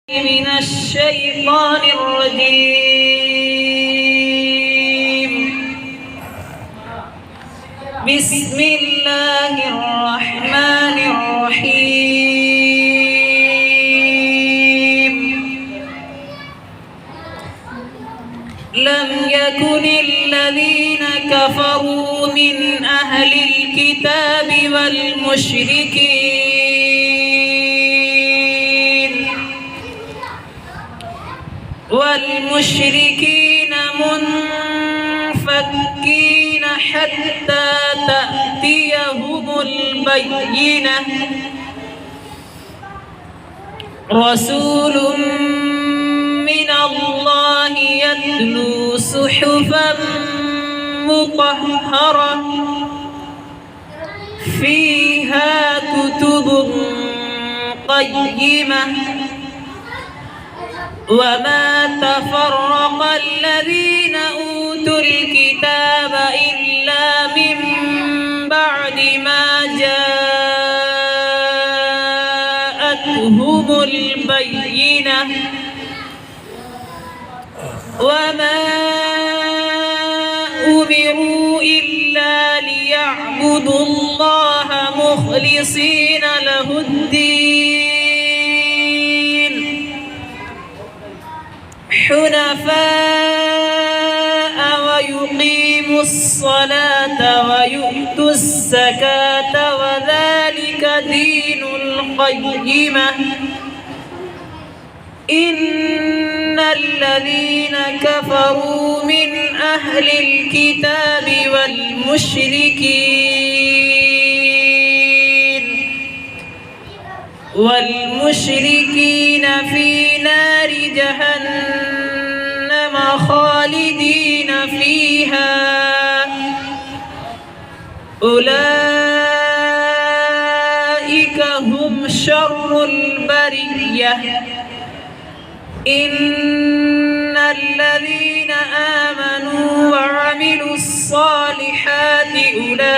من الشيطان الرجيم. بسم الله الرحمن الرحيم. لم يكن الذين كفروا من أهل الكتاب والمشركين منفكين حتى تأتيهم البينة. رسول من الله يتلو صحفا مطهرة فيها كتب قيمة. وما تفرق الذين أوتوا الكتاب إلا من بعد ما جاءتهم البينة. وما أمروا إلا ليعبدوا الله مخلصين له الدين حنفاء ويقيموا الصلاة ويؤتوا الزكاة وذلك دين القيمة. إن الذين كفروا من أهل الكتاب والمشركين في نار جهنم خالدين فيها. أولئك هم شر البرية. إن الذين آمنوا وعملوا الصالحات أولئك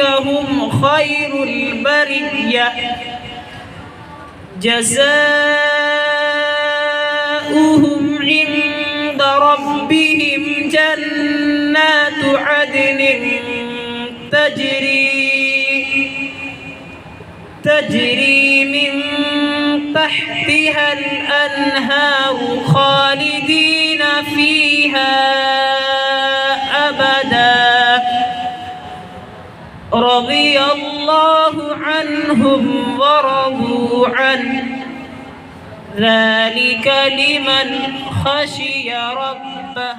هم خير البرية. جزاؤهم عند ربهم جنات عدن تجري من تحتها الأنهار خالدين فيها أبدا. رضي الله عنهم ورضوا عنه ذلك لمن خشي ربه.